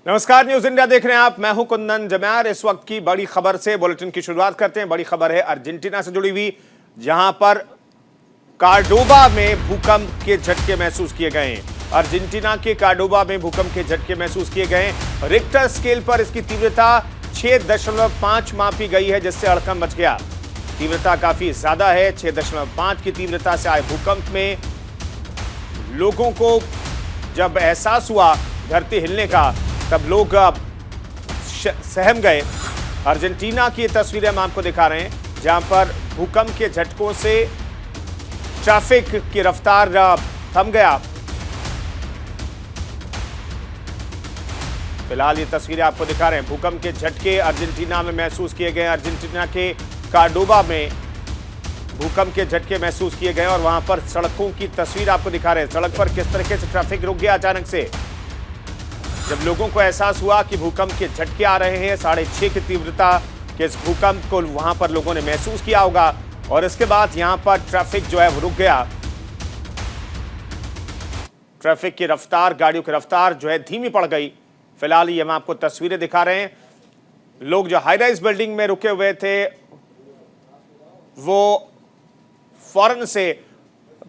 नमस्कार, news India देख रहे हैं आप। मैं हूं कुंदन जम्यार। इस वक्त की बड़ी खबर से बुलेटिन की शुरुआत करते हैं। बड़ी खबर है अर्जेंटीना से जुड़ी हुई, जहां पर कार्डोबा में भूकंप के झटके महसूस किए गए हैं। अर्जेंटीना के कार्डोबा में भूकंप के झटके महसूस किए गए हैं। रिक्टर स्केल पर इसकी तीव्रता 6.5 मापी गई है, जिससे हड़कंप मच गया। तीव्रता काफी ज्यादा है। 6.5 की तीव्रता से आए भूकंप में लोगों को जब एहसास हुआ धरती हिलने का, तब लोग सहम गए। अर्जेंटीना की तस्वीरें हम आपको दिखा रहे हैं, जहां पर भूकंप के झटकों से ट्रैफिक की रफ्तार थम गया। फिलहाल ये तस्वीरें आपको दिखा रहे हैं। भूकंप के झटके अर्जेंटीना में महसूस किए गए। अर्जेंटीना के कार्डोबा में भूकंप के झटके महसूस किए गए और वहां पर सड़कों की तस्वीर आपको दिखा रहे हैं। सड़क पर किस तरीके से ट्रैफिक रुक गया अचानक से, जब लोगों को एहसास हुआ कि भूकंप के झटके आ रहे हैं। 6.5 की तीव्रता के इस भूकंप को वहां पर लोगों ने महसूस किया होगा और इसके बाद यहां पर ट्रैफिक जो है वो रुक गया। ट्रैफिक की रफ्तार, गाड़ियों की रफ्तार जो है धीमी पड़ गई। फिलहाल ये हम आपको तस्वीरें दिखा रहे हैं। लोग जो हाई राइज बिल्डिंग में रुके हुए थे, वो फौरन से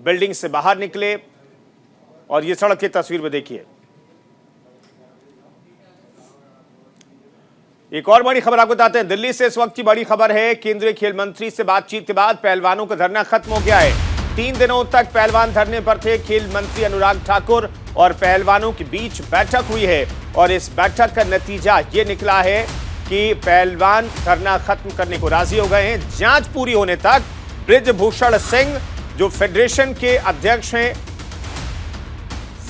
बिल्डिंग से बाहर निकले और ये सड़क की तस्वीर में देखिए। एक और बड़ी खबर आपको बताते हैं। दिल्ली से इस वक्त की बड़ी खबर है। केंद्रीय खेल मंत्री से बातचीत के बाद पहलवानों का धरना खत्म हो गया है। 3 दिनों तक पहलवान धरने पर थे। खेल मंत्री अनुराग ठाकुर और पहलवानों के बीच बैठक हुई है और इस बैठक का नतीजा ये निकला है कि पहलवान धरना खत्म करने को राजी हो गए हैं। जांच पूरी होने तक बृजभूषण सिंह जो फेडरेशन के अध्यक्ष हैं,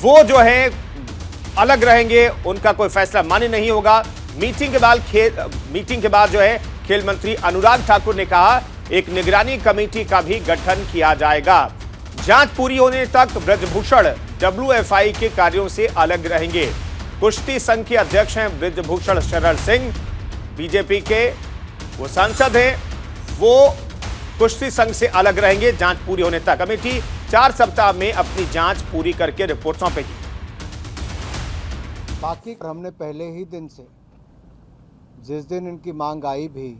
वो जो है अलग रहेंगे। उनका कोई फैसला मान्य नहीं होगा। मीटिंग के बाद जो है खेल मंत्री अनुराग ठाकुर ने कहा एक निगरानी कमेटी का भी गठन किया जाएगा। जांच पूरी होने तक बृजभूषण WFI के कार्यों से अलग रहेंगे। कुश्ती संघ के अध्यक्ष हैं बृजभूषण शरण सिंह, बीजेपी के वो सांसद हैं। वो कुश्ती संघ से अलग रहेंगे जांच पूरी होने तक। कमेटी 4 सप्ताह में अपनी जांच पूरी करके रिपोर्ट सौंपेगी। बाकी हमने पहले ही दिन से, जिस दिन इनकी मांग आई भी,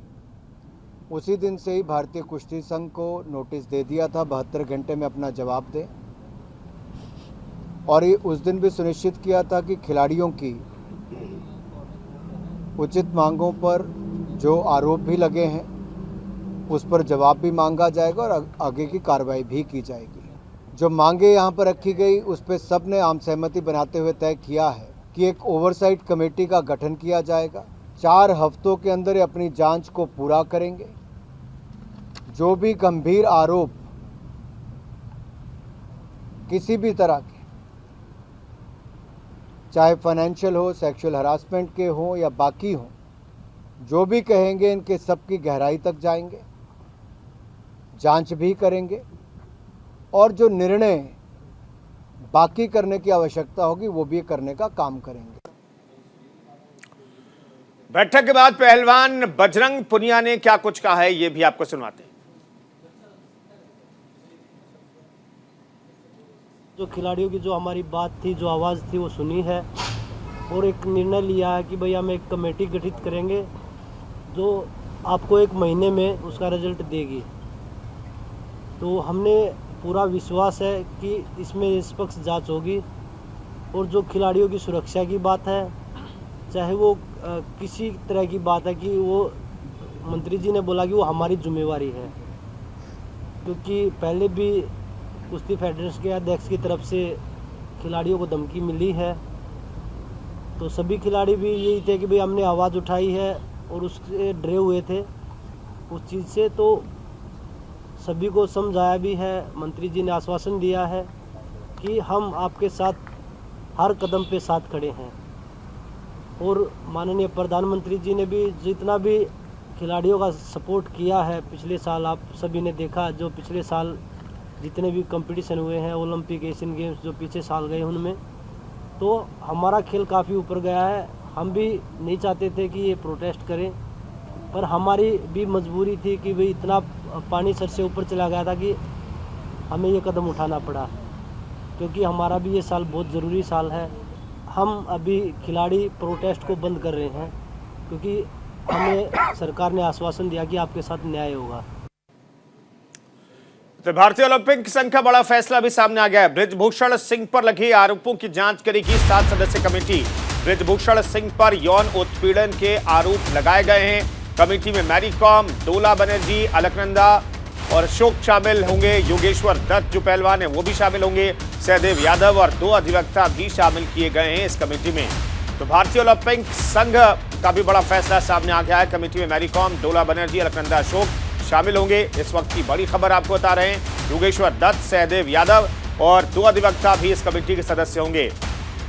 उसी दिन से ही भारतीय कुश्ती संघ को नोटिस दे दिया था 72 घंटे में अपना जवाब दें। और ये उस दिन भी सुनिश्चित किया था कि खिलाड़ियों की उचित मांगों पर जो आरोप भी लगे हैं उस पर जवाब भी मांगा जाएगा और आगे की कार्रवाई भी की जाएगी। जो मांगे यहाँ पर रखी गई उस पर सब ने आम सहमति बनाते हुए तय किया है कि एक ओवरसाइट कमेटी का गठन किया जाएगा। 4 हफ्तों के अंदर अपनी जांच को पूरा करेंगे। जो भी गंभीर आरोप किसी भी तरह के, चाहे फाइनेंशियल हो, सेक्सुअल हरासमेंट के हो या बाकी हो, जो भी कहेंगे इनके सबकी गहराई तक जाएंगे, जांच भी करेंगे और जो निर्णय बाकी करने की आवश्यकता होगी वो भी करने का काम करेंगे। बैठक के बाद पहलवान बजरंग पुनिया ने क्या कुछ कहा है, ये भी आपको सुनवाते हैं। जो खिलाड़ियों की जो हमारी बात थी, जो आवाज़ थी, वो सुनी है और एक निर्णय लिया है कि भाई हम एक कमेटी गठित करेंगे जो आपको 1 महीने में उसका रिजल्ट देगी। तो हमने पूरा विश्वास है कि इसमें निष्पक्ष जांच होगी और जो खिलाड़ियों की सुरक्षा की बात है, चाहे वो किसी तरह की बात है, कि वो मंत्री जी ने बोला कि वो हमारी जिम्मेवारी है। क्योंकि पहले भी कुश्ती फेडरेशन के अध्यक्ष की तरफ से खिलाड़ियों को धमकी मिली है, तो सभी खिलाड़ी भी यही थे कि भाई हमने आवाज़ उठाई है और उससे डरे हुए थे उस चीज़ से। तो सभी को समझाया भी है। मंत्री जी ने आश्वासन दिया है कि हम आपके साथ हर कदम पे साथ खड़े हैं। और माननीय प्रधानमंत्री जी ने भी जितना भी खिलाड़ियों का सपोर्ट किया है पिछले साल, आप सभी ने देखा, जो पिछले साल जितने भी कंपटीशन हुए हैं, ओलंपिक, एशियन गेम्स जो पीछे साल गए उनमें, तो हमारा खेल काफ़ी ऊपर गया है। हम भी नहीं चाहते थे कि ये प्रोटेस्ट करें, पर हमारी भी मजबूरी थी कि भाई इतना पानी सर से ऊपर चला गया था कि हमें ये कदम उठाना पड़ा, क्योंकि हमारा भी ये साल बहुत ज़रूरी साल है। हम अभी खिलाड़ी प्रोटेस्ट को बंद कर रहे हैं, क्योंकि हमें सरकार ने आश्वासन दिया कि आपके साथ न्याय होगा। तो भारतीय ओलंपिक संघ का बड़ा फैसला भी सामने आ गया है। बृजभूषण सिंह पर लगे आरोपों की जांच करेगी 7 सदस्यीय कमेटी। बृजभूषण सिंह पर यौन उत्पीड़न के आरोप लगाए गए हैं। कमेटी में मैरी कॉम, डोला बनर्जी, अलकनंदा और अशोक शामिल होंगे। योगेश्वर दत्त जो पहलवान है वो भी शामिल होंगे। सहदेव यादव और 2 अधिवक्ता भी शामिल किए गए हैं इस कमेटी में। तो भारतीय ओलंपिक संघ का भी बड़ा फैसला सामने आ गया है। कमेटी में मैरी कॉम, डोला बनर्जी, अलकनंदा, अशोक शामिल होंगे। इस वक्त की बड़ी खबर आपको बता रहे हैं। योगेश्वर दत्त, सहदेव यादव और 2 अधिवक्ता भी इस कमेटी के सदस्य होंगे।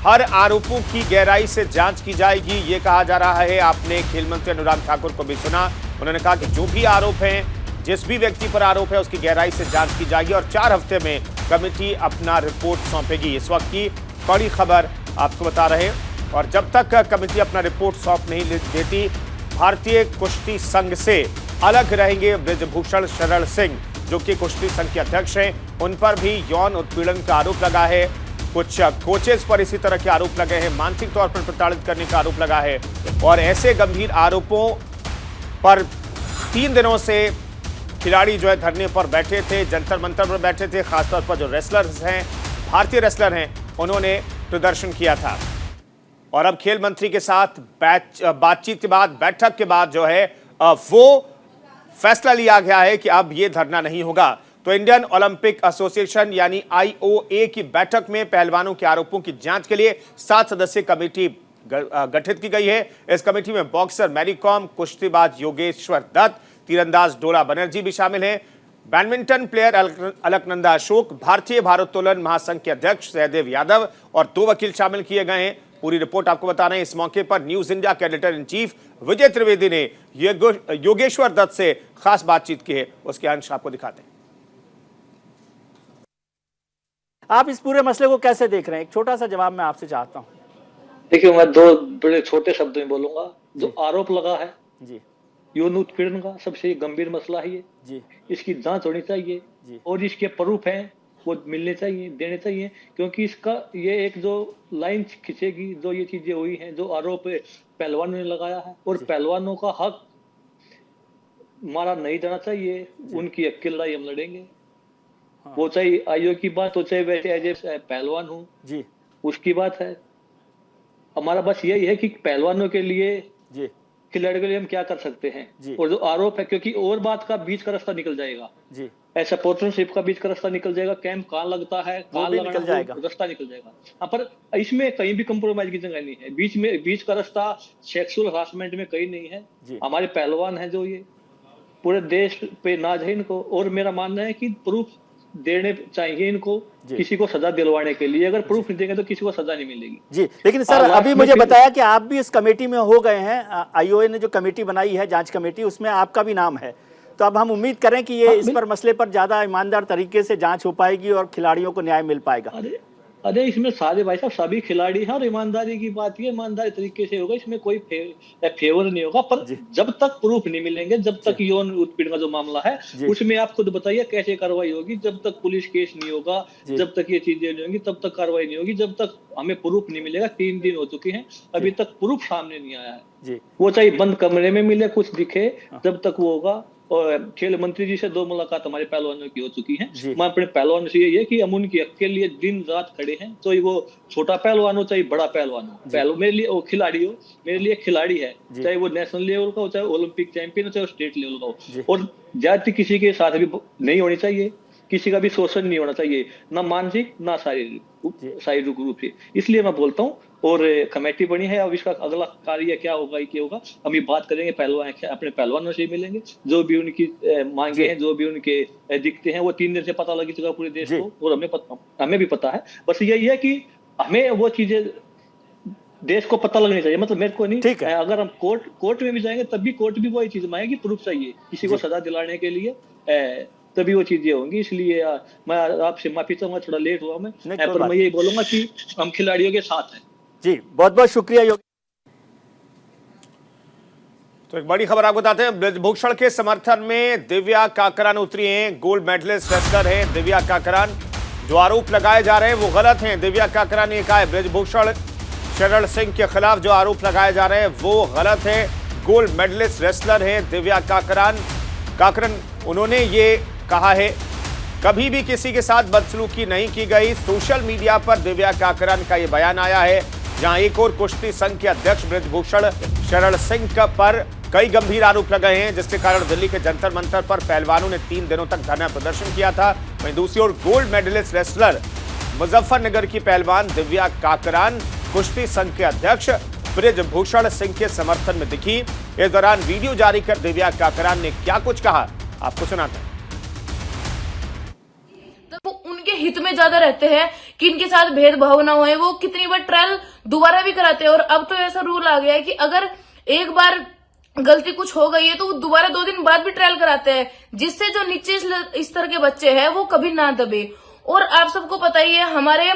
हर आरोपों की गहराई से जांच की जाएगी, ये कहा जा रहा है। आपने खेल मंत्री अनुराग ठाकुर को भी सुना, उन्होंने कहा कि जो भी आरोप हैं, जिस भी व्यक्ति पर आरोप है, उसकी गहराई से जांच की जाएगी और 4 हफ्ते में कमेटी अपना रिपोर्ट सौंपेगी। इस वक्त की बड़ी खबर आपको बता रहे हैं। और जब तक कमेटी अपना रिपोर्ट सौंप नहीं देती, भारतीय कुश्ती संघ से अलग रहेंगे बृजभूषण शरण सिंह, जो कि कुश्ती संघ के अध्यक्ष हैं। उन पर भी यौन उत्पीड़न का आरोप लगा है। कुछ कोचेस पर इसी तरह के आरोप लगे हैं। मानसिक तौर पर प्रताड़ित करने का आरोप लगा है। और ऐसे गंभीर आरोपों पर 3 दिनों से खिलाड़ी जो है धरने पर बैठे थे, जंतर मंतर पर बैठे थे। खासतौर पर जो रेसलर्स हैं, भारतीय रेसलर हैं, उन्होंने प्रदर्शन किया था। और अब खेल मंत्री के साथ बातचीत के बाद, बैठक के बाद जो है वो फैसला लिया गया है कि अब ये धरना नहीं होगा। तो इंडियन ओलंपिक एसोसिएशन यानी IOA की बैठक में पहलवानों के आरोपों की जांच के लिए 7 सदस्यीय कमेटी गठित की गई है। इस कमेटी में बॉक्सर मैरी कॉम, कुश्तीबाज योगेश्वर दत्त, तीरंदाज डोला बनर्जी भी शामिल हैं। बैडमिंटन प्लेयर अलकनंदा अशोक, भारतीय भारोत्तोलन महासंघ के अध्यक्ष सहदेव यादव और 2 वकील शामिल किए गए हैं। पूरी रिपोर्ट आपको बता रहे हैं। इस मौके पर न्यूज इंडिया के एडिटर इन चीफ विजय त्रिवेदी ने योगेश्वर दत्त से खास बातचीत की है, उसके अंश आपको दिखाते हैं। आप इस पूरे मसले को कैसे देख रहे हैं? एक छोटा सा जवाब मैं आपसे चाहता हूं। देखिए, मैं 2 बड़े छोटे शब्दों में बोलूंगा। जो आरोप लगा है जी, यौन उत्पीड़न का, सबसे गंभीर मसला है ये जी, इसकी जांच होनी चाहिए जी। और इसके प्रूफ हैं वो मिलने चाहिए, देने चाहिए, क्योंकि इसका ये एक जो लाइन खींचेगी, जो ये चीजें हुई हैं, जो आरोप पहलवानों ने लगाया है, और पहलवानों का हक मारा नहीं जाना चाहिए। उनकी हक की लड़ाई हम लड़ेंगे। वो चाहे आयोग की बात हो, चाहे वैसे एज ए पहलवान हूँ जी, उसकी बात है। हमारा बस यही है कि पहलवानों के लिए, जी, खिलाड़ियों के लिए हम क्या कर सकते हैं। जी। और जो आरोप है, क्योंकि और बात का बीच का रास्ता निकल जाएगा, जी, ऐसा स्पॉन्सरशिप का बीच का रास्ता निकल जाएगा, कैंप कहाँ लगता है, कहाँ भी लगाना, निकल जाएगा। रास्ता निकल जाएगा। हाँ, पर इसमें कहीं भी कंप्रोमाइज की जगह नहीं है। बीच का रास्ता सेक्सुअल हरासमेंट में कहीं नहीं है। हमारे पहलवान हैं जो ये पूरे देश पे नाज है इनको, और मेरा मानना है कि प्रूफ देने चाहिए इनको, किसी को सजा दिलवाने के लिए। अगर प्रूफ नहीं देंगे तो किसी को सजा नहीं मिलेगी जी। लेकिन सर, अभी मुझे बताया कि आप भी इस कमेटी में हो गए हैं। IOA ने जो कमेटी बनाई है, जांच कमेटी, उसमें आपका भी नाम है। तो अब हम उम्मीद करें कि ये इस पर मसले पर ज्यादा ईमानदार तरीके से जांच हो पाएगी और खिलाड़ियों को न्याय मिल पाएगा। अरे इसमें सारे भाई साहब सभी खिलाड़ी हैं, और ईमानदारी की बात ये ईमानदारी तरीके से होगा, इसमें कोई फेवर नहीं होगा। पर जब तक प्रूफ नहीं मिलेंगे, जब तक यौन उत्पीड़न का जो मामला है उसमें आप खुद बताइए कैसे कार्रवाई होगी। जब तक पुलिस केस नहीं होगा, जब तक ये चीजें नहीं होंगी, तब तक कार्रवाई नहीं होगी। जब तक हमें प्रूफ नहीं मिलेगा, 3 दिन हो चुके हैं, अभी तक प्रूफ सामने नहीं आया है। वो चाहे बंद कमरे में मिले, कुछ दिखे, जब तक वो होगा। और खेल मंत्री जी से 2 मुलाकात हमारे पहलवानों की हो चुकी हैं। मैं अपने पहलवानों से यही है कि हम उनकी हक के लिए दिन रात खड़े हैं। चाहे वो छोटा पहलवान हो, चाहे बड़ा पहलवान हो, मेरे लिए वो खिलाड़ी हो, मेरे लिए खिलाड़ी है। चाहे वो नेशनल लेवल का हो, चाहे ओलंपिक चैंपियन हो, चाहे स्टेट लेवल का हो। और ज्यादती किसी के साथ भी नहीं होनी चाहिए, किसी का भी शोषण नहीं होना चाहिए, ना मानसिक ना शारीरिक रूप से। इसलिए मैं बोलता हूँ। और कमेटी बनी है, अब इसका अगला कार्य क्या होगा, क्या होगा, हम ये बात करेंगे। पहलवान अपने पहलवानों से मिलेंगे, जो भी उनकी मांगे हैं, जो भी उनके दिखते हैं, वो 3 दिन से पता लगी चुका पूरे देश को, और हमें भी पता है। बस यही है कि हमें वो चीजें देश को पता लगनी चाहिए। मतलब मेरे को नहीं, अगर हम कोर्ट में भी जाएंगे, तब भी कोर्ट भी वही चीज मांगेगी, प्रूफ चाहिए किसी को सजा दिलाने के लिए, तभी वो चीजें होंगी। इसलिए मैं आपसे माफी चाहूंगा, थोड़ा लेट हुआ मैं, पर मैं यही बोलूंगा कि हम खिलाड़ियों के साथ हैं। जी, बहुत बहुत शुक्रिया। तो एक बड़ी खबर आपको बताते हैं। बृजभूषण के समर्थन में दिव्या काकरान उतरी हैं। गोल्ड मेडलिस्ट रेसलर हैं दिव्या काकरान। जो आरोप लगाए जा रहे हैं वो गलत हैं। दिव्या काकरान ने कहा है बृजभूषण शरण सिंह के खिलाफ जो आरोप लगाए जा रहे हैं वो गलत है। गोल्ड मेडलिस्ट रेसलर है दिव्या काकरन, उन्होंने ये कहा है कभी भी किसी के साथ बदसलूकी नहीं की गई। सोशल मीडिया पर दिव्या काकरन का ये बयान आया है, जहां एक और कुश्ती संघ के अध्यक्ष बृजभूषण शरण सिंह पर कई गंभीर आरोप लगाए हैं, जिसके कारण दिल्ली के जंतर मंतर पर पहलवानों ने 3 दिनों तक धरना प्रदर्शन किया था। वहीं दूसरी ओर गोल्ड मेडलिस्ट रेसलर मुजफ्फरनगर की पहलवान दिव्या काकरन कुश्ती संघ के अध्यक्ष बृजभूषण सिंह के समर्थन में दिखी। इस दौरान वीडियो जारी कर दिव्या काकरन ने क्या कुछ कहा, आपको सुनाते हैं। वो उनके हित में ज्यादा रहते हैं कि इनके साथ भेदभाव ना होए। वो कितनी बार ट्रायल दोबारा भी कराते हैं, और अब तो ऐसा रूल आ गया है कि अगर एक बार गलती कुछ हो गई है तो वो दोबारा 2 दिन बाद भी ट्रायल कराते हैं, जिससे जो नीचे स्तर के बच्चे हैं वो कभी ना दबे। और आप सबको पता ही है, हमारे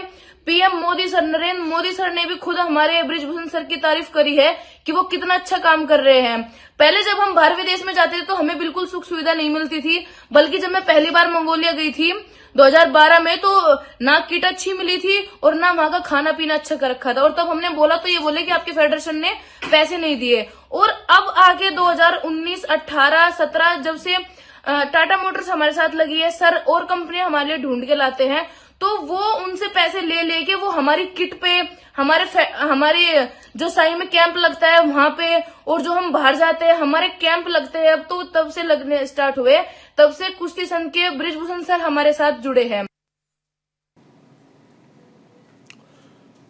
PM Modi sir, Narendra Modi sir ने भी खुद हमारे बृजभूषण सर की तारीफ करी है कि वो कितना अच्छा काम कर रहे हैं। पहले जब हम बाहर विदेश में जाते थे तो हमें बिल्कुल सुख सुविधा नहीं मिलती थी, बल्कि जब मैं पहली बार मंगोलिया गई थी 2012 में, तो ना किट अच्छी मिली थी और ना वहां का खाना पीना अच्छा कर रखा था। और तब हमने बोला तो ये बोले कि आपके फेडरेशन ने पैसे नहीं दिए। और अब आगे 2019, 18, 17 जब से टाटा मोटर्स हमारे साथ लगी है, सर और कंपनी हमारे लिए ढूंढ के लाते हैं, तो वो उनसे पैसे ले लेके वो हमारी किट पे, हमारे जो साई में कैंप लगता है वहां पे, और जो हम बाहर जाते हैं हमारे कैंप लगते हैं, अब तो तब से लगने स्टार्ट हुए, तब से कुश्ती संघ के बृजभूषण सर हमारे साथ जुड़े हैं।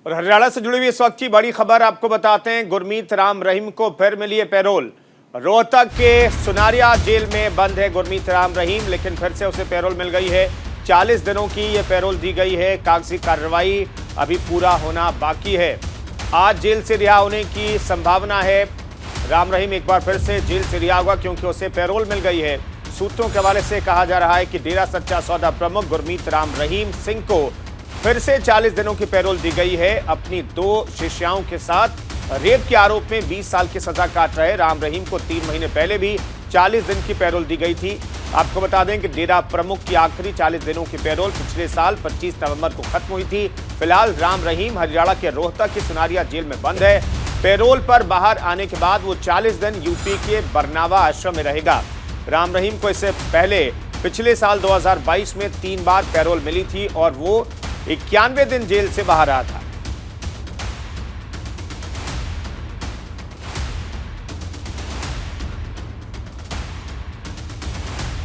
और हरियाणा से जुड़ी हुई इस वक्त की बड़ी खबर आपको बताते हैं। गुरमीत राम रहीम को फिर मिली है पैरोल। रोहतक के सुनारिया जेल में बंद है गुरमीत राम रहीम, लेकिन फिर से उसे पैरोल मिल गई है। 40 दिनों की ये पैरोल दी गई है। कागजी कार्रवाई अभी पूरा होना बाकी है। आज जेल से रिहा होने की संभावना है। राम रहीम एक बार फिर से जेल से रिहा होगा, क्योंकि उसे पैरोल मिल गई है। सूत्रों के हवाले से कहा जा रहा है कि डेरा सच्चा सौदा प्रमुख गुरमीत राम रहीम सिंह को फिर से 40 दिनों की पैरोल दी गई है। अपनी 2 शिष्याओं के साथ रेप के आरोप में 20 साल की सजा काट रहे राम रहीम को 3 महीने पहले भी 40 दिन की पैरोल दी गई थी। आपको बता दें कि डेरा प्रमुख की आखिरी 40 दिनों की पैरोल पिछले साल 25 नवंबर को खत्म हुई थी। फिलहाल राम रहीम हरियाणा के रोहतक की सुनारिया जेल में बंद है। पैरोल पर बाहर आने के बाद वो 40 दिन यूपी के बरनावा आश्रम में रहेगा। राम रहीम को इससे पहले पिछले साल 2022 में 3 बार पैरोल मिली थी और वो 91 दिन जेल से बाहर आया था।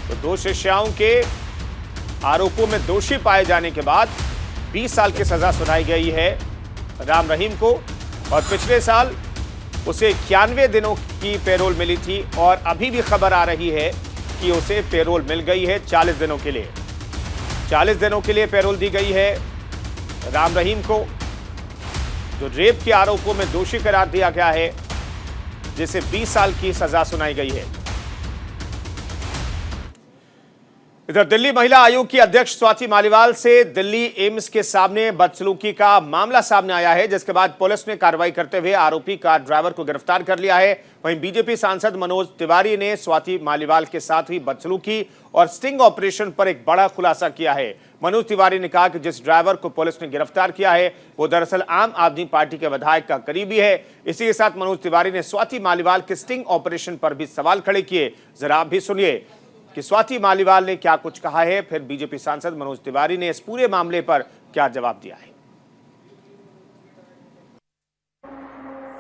तो 2 शिष्याओं के आरोपों में दोषी पाए जाने के बाद 20 साल की सजा सुनाई गई है राम रहीम को, और पिछले साल उसे 91 दिनों की पैरोल मिली थी। और अभी भी खबर आ रही है कि उसे पैरोल मिल गई है 40 दिनों के लिए। 40 दिनों के लिए पैरोल दी गई है राम रहीम को, जो रेप के आरोपों में दोषी करार दिया गया है, जिसे 20 साल की सजा सुनाई गई है। इधर दिल्ली महिला आयोग की अध्यक्ष स्वाति मालीवाल से दिल्ली एम्स के सामने बदसलूकी का मामला सामने आया है, जिसके बाद पुलिस ने कार्रवाई करते हुए आरोपी कार ड्राइवर को गिरफ्तार कर लिया है। वहीं बीजेपी सांसद मनोज तिवारी ने स्वाति मालीवाल के साथ हुई बदसलूकी और स्टिंग ऑपरेशन पर एक बड़ा खुलासा किया है। मनोज तिवारी ने कहा कि जिस ड्राइवर को पुलिस ने गिरफ्तार किया है वो दरअसल आम आदमी पार्टी के विधायक का करीबी है। इसी के साथ मनोज तिवारी ने स्वाति मालीवाल के स्टिंग ऑपरेशन पर भी सवाल खड़े किए। जरा आप भी सुनिए कि स्वाति मालीवाल ने क्या कुछ कहा है, फिर बीजेपी सांसद मनोज तिवारी ने इस पूरे मामले पर क्या जवाब दिया है।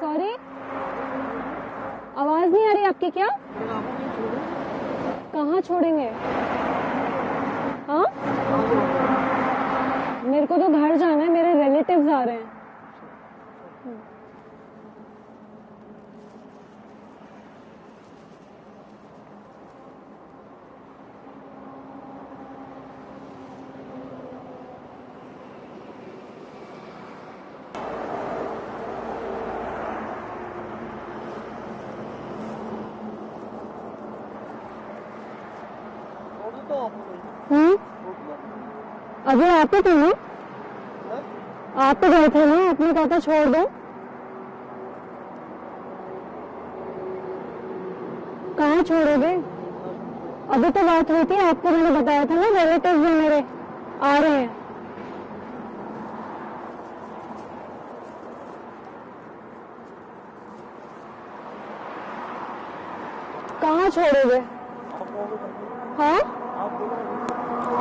सॉरी, आवाज नहीं आ रही आपकी क्या? कहाँ छोड़ेंगे? हाँ, मेरे को तो घर जाना है, मेरे रिलेटिव्स आ रहे हैं। अभी आप ही थे ना? आप तो गए थे ना, आपने कहा था छोड़ दो। कहाँ छोड़ोगे? अभी तो बात हुई थी, आपको मैंने बताया था ना, रिलेटिव्स हैं मेरे, आ रहे हैं। छोड़ोगे? हाँ,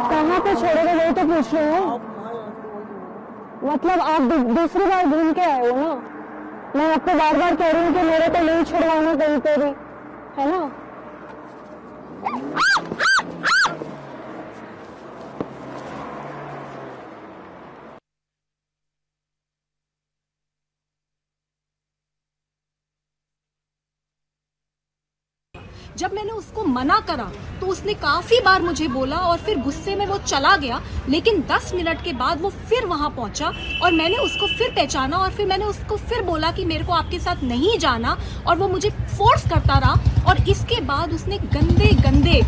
कहाँ पे छोड़ोगे वही तो पूछ रही हूँ। मतलब आप दूसरी बार घूम के आए हो ना, मैं आपको बार बार कह रही हूँ कि मेरे को नहीं छुड़वाना कहीं पे भी, है ना। जब मैंने उसको मना करा तो उसने काफी बार मुझे बोला और फिर गुस्से में वो चला गया, लेकिन 10 मिनट के बाद वो फिर वहां पहुंचा और मैंने उसको फिर पहचाना और फिर मैंने उसको फिर बोला कि मेरे को आपके साथ नहीं जाना, और वो मुझे फोर्स करता रहा। और इसके बाद उसने गंदे गंदे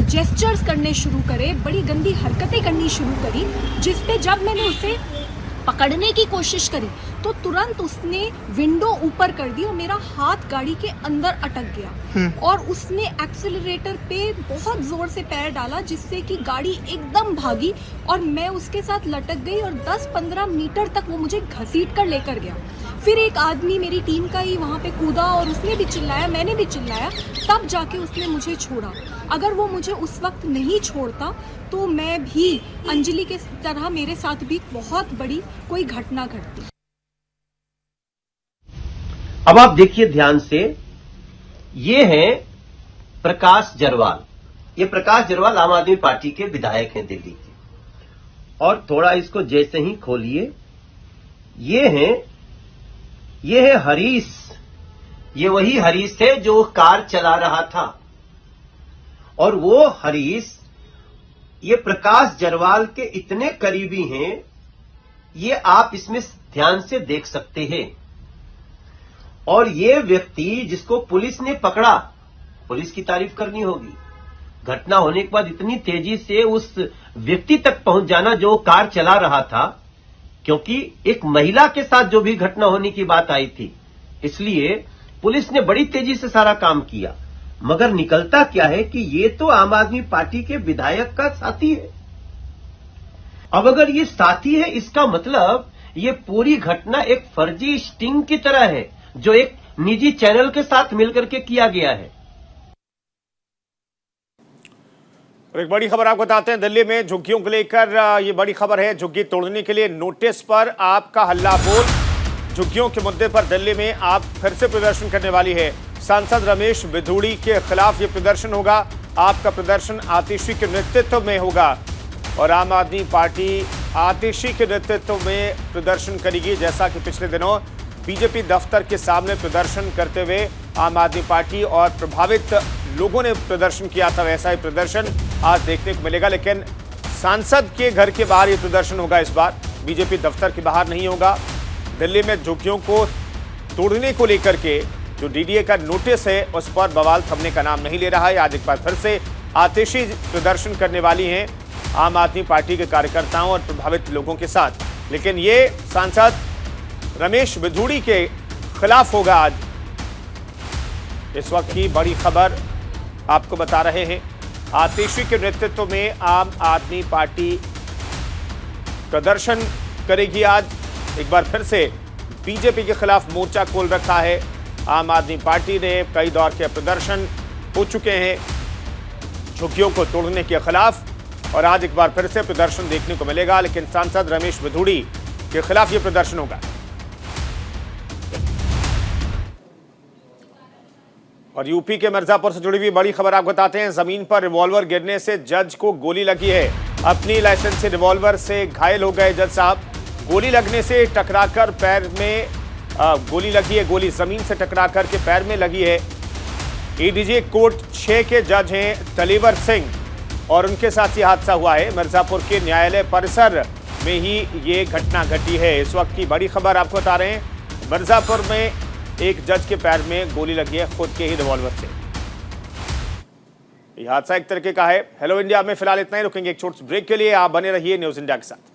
जेस्चर्स करने शुरू करे, बड़ी गंदी हरकतें करनी शुरू करी, जिसपे जब मैंने उसे पकड़ने की कोशिश करी तो तुरंत उसने विंडो ऊपर कर दी और मेरा हाथ गाड़ी के अंदर अटक गया और उसने एक्सेलरेटर पे बहुत जोर से पैर डाला, जिससे कि गाड़ी एकदम भागी और मैं उसके साथ लटक गई और 10-15 मीटर तक वो मुझे घसीट कर लेकर गया। फिर एक आदमी मेरी टीम का ही वहाँ पे कूदा और उसने भी चिल्लाया, मैंने भी चिल्लाया, तब जाके उसने मुझे छोड़ा। अगर वो मुझे उस वक्त नहीं छोड़ता तो मैं भी अंजलि के तरह मेरे साथ भी बहुत बड़ी कोई घटना घटती। अब आप देखिए ध्यान से, ये हैं प्रकाश जरवाल। ये प्रकाश जरवाल आम आदमी पार्टी के विधायक हैं दिल्ली के। और थोड़ा इसको जैसे ही खोलिए, ये है हरीश। ये वही हरीश है जो कार चला रहा था। और वो हरीश ये प्रकाश जरवाल के इतने करीबी हैं, ये आप इसमें ध्यान से देख सकते हैं। और ये व्यक्ति जिसको पुलिस ने पकड़ा, पुलिस की तारीफ करनी होगी। घटना होने के बाद इतनी तेजी से उस व्यक्ति तक पहुंच जाना जो कार चला रहा था, क्योंकि एक महिला के साथ जो भी घटना होने की बात आई थी, इसलिए पुलिस ने बड़ी तेजी से सारा काम किया। मगर निकलता क्या है कि ये तो आम आदमी पार्टी के विधायक का साथी है। अब अगर ये साथी है, इसका मतलब ये पूरी घटना एक फर्जी स्टिंग की तरह है, जो एक निजी चैनल के साथ मिलकर के किया गया है। और एक बड़ी खबर आपको बताते हैं, दिल्ली में झुग्गियों को लेकर ये बड़ी खबर है। झुग्गी तोड़ने के लिए नोटिस पर आपका हल्ला बोल। झुग्गियों के मुद्दे पर दिल्ली में आप फिर से प्रदर्शन करने वाली है। सांसद रमेश बिधूड़ी के खिलाफ ये प्रदर्शन होगा। आपका प्रदर्शन आतिशी के नेतृत्व में होगा और आम आदमी पार्टी आतिशी के नेतृत्व में प्रदर्शन करेगी। जैसा कि पिछले दिनों बीजेपी दफ्तर के सामने प्रदर्शन करते हुए आम आदमी पार्टी और प्रभावित लोगों ने प्रदर्शन किया था, वैसा ही प्रदर्शन आज देखने को मिलेगा। लेकिन सांसद के घर के बाहर ये प्रदर्शन होगा। इस बार बीजेपी दफ्तर के बाहर नहीं होगा। दिल्ली में झुग्गियों को तोड़ने को लेकर के जो डीडीए का नोटिस है, उस पर बवाल थमने का नाम नहीं ले रहा है। आज एक बार फिर से आतिशी प्रदर्शन करने वाली हैं आम आदमी पार्टी के कार्यकर्ताओं और प्रभावित लोगों के साथ। लेकिन ये सांसद रमेश बिधूड़ी के खिलाफ होगा। आज इस वक्त की बड़ी खबर आपको बता रहे हैं। आतिशी के नेतृत्व में आम आदमी पार्टी प्रदर्शन करेगी। आज एक बार फिर से बीजेपी के खिलाफ मोर्चा खोल रखा है। आम आदमी पार्टी ने कई दौर के प्रदर्शन हो चुके हैं झुग्गियों को तोड़ने के खिलाफ, और आज एक बार फिर से प्रदर्शन देखने को मिलेगा। लेकिन सांसद रमेश बिधूड़ी के खिलाफ यह प्रदर्शन होगा। और यूपी के मिर्जापुर से जुड़ी हुई बड़ी खबर आपको बताते हैं। जमीन पर रिवॉल्वर गिरने से जज को गोली लगी है। अपनी लाइसेंसी रिवॉल्वर से घायल हो गए जज साहब। गोली लगने से टकराकर पैर में गोली लगी है। गोली जमीन से टकराकर के पैर में लगी है। एडीजे कोर्ट 6 के जज हैं तलेवर सिंह और उनके साथ ये हादसा हुआ है। मिर्जापुर के न्यायालय परिसर में ही ये घटना घटी है। इस वक्त की बड़ी खबर आपको बता रहे हैं। मिर्जापुर में एक जज के पैर में गोली लगी है खुद के ही रिवॉल्वर से। यह हादसा एक तरीके का है। हेलो इंडिया में फिलहाल इतना ही। रुकेंगे एक छोटे ब्रेक के लिए। आप बने रहिए न्यूज इंडिया के साथ।